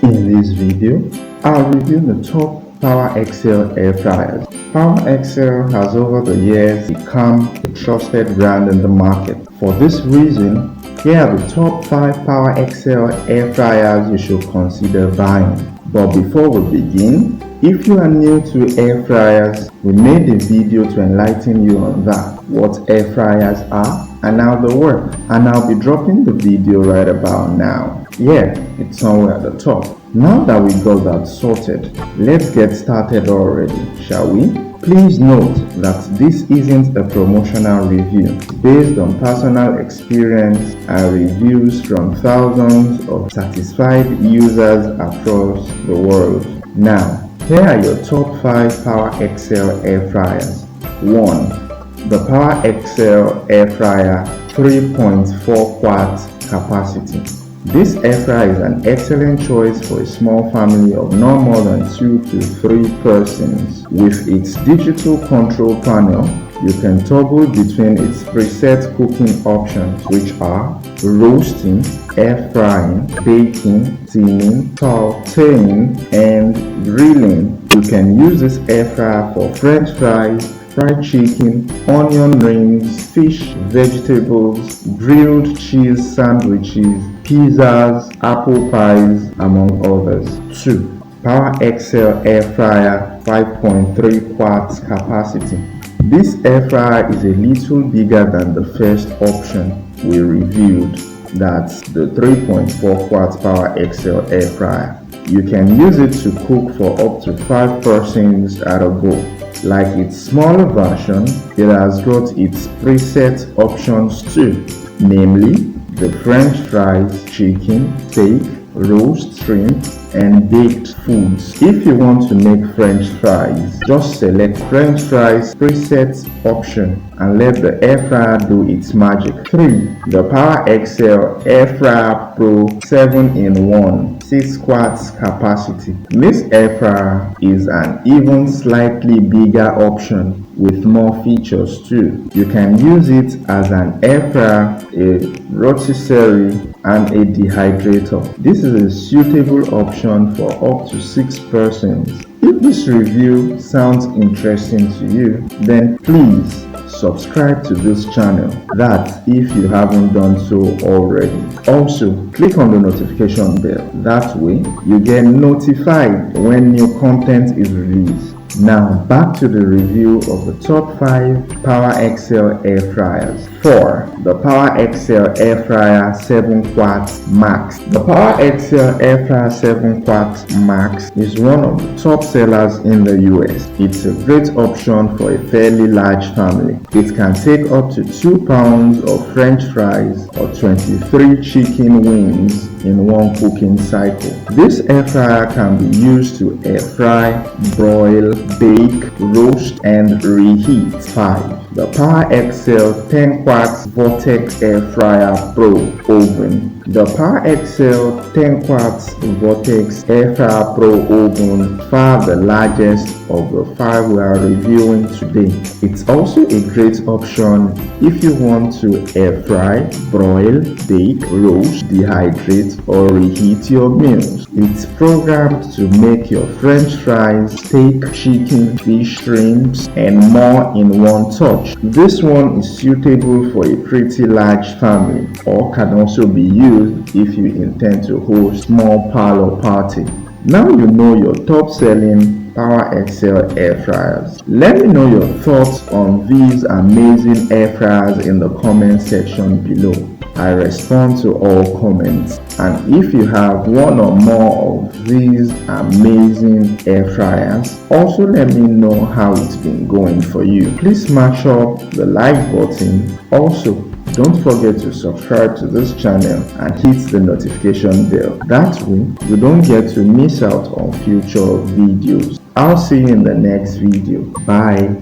In this video, I'll review the top PowerXL air fryers. PowerXL has over the years become a trusted brand in the market. For this reason, here are the top 5 PowerXL air fryers you should consider buying. But before we begin, if you are new to air fryers, we made a video to enlighten you on that, what air fryers are and how they work. And I'll be dropping the video right about now. Yeah, it's somewhere at the top. Now that we got that sorted, let's get started already, shall we? Please note that this isn't a promotional review. It's based on personal experience and reviews from thousands of satisfied users across the world. Now, here are your top 5 PowerXL air fryers. 1. The PowerXL air fryer 3.4 quart capacity. This air fryer is an excellent choice for a small family of no more than 2 to 3 persons. With its digital control panel, you can toggle between its preset cooking options, which are roasting, air frying, baking, steaming, sauteing, and grilling. You can use this air fryer for French fries, fried chicken, onion rings, fish, vegetables, grilled cheese sandwiches, pizzas, apple pies, among others. 2. PowerXL air fryer 5.3 quarts capacity. This air fryer is a little bigger than the first option we reviewed, that's the 3.4 quarts PowerXL air fryer. You can use it to cook for up to 5 persons at a go. Like its smaller version, it has got its preset options too, namely the French fries, chicken, steak, roast shrimp, and baked foods. If you want to make French fries, just select French fries preset option and let the air fryer do its magic. 3. The PowerXL Air Fryer Pro 7-in-1 6 quarts capacity. This air fryer is an even slightly bigger option with more features too. You can use it as an air fryer, a rotisserie, and a dehydrator. This is a suitable option for up to 6 persons. If this review sounds interesting to you, then please subscribe to this channel, that if you haven't done so already. Also, click on the notification bell, that way you get notified when new content is released. Now back to the review of the top 5 PowerXL air fryers. 4. The PowerXL Air Fryer 7 Quarts Max. The PowerXL Air Fryer 7 Quarts Max is one of the top sellers in the US. It's a great option for a fairly large family. It can take up to 2 pounds of French fries or 23 chicken wings in one cooking cycle. This air fryer can be used to air fry, broil, bake, roast, and reheat. 5. The PowerXL 10 quarts Vortex Air Fryer Pro Oven. The PowerXL 10 quarts Vortex Air Fryer Pro Oven, far the largest of the 5 we are reviewing today. It's also a great option if you want to air fry, broil, bake, roast, dehydrate, or reheat your meals. It's programmed to make your French fries, steak, chicken, fish, shrimps, and more in one touch. This one is suitable for a pretty large family, or can also be used if you intend to host a small parlor party. Now you know your top selling PowerXL air fryers. Let me know your thoughts on these amazing air fryers in the comment section below. I respond to all comments, and if you have one or more of these amazing air fryers, also let me know how it's been going for you. Please smash up the like button. Also, don't forget to subscribe to this channel and hit the notification bell. That way, you don't get to miss out on future videos. I'll see you in the next video. Bye.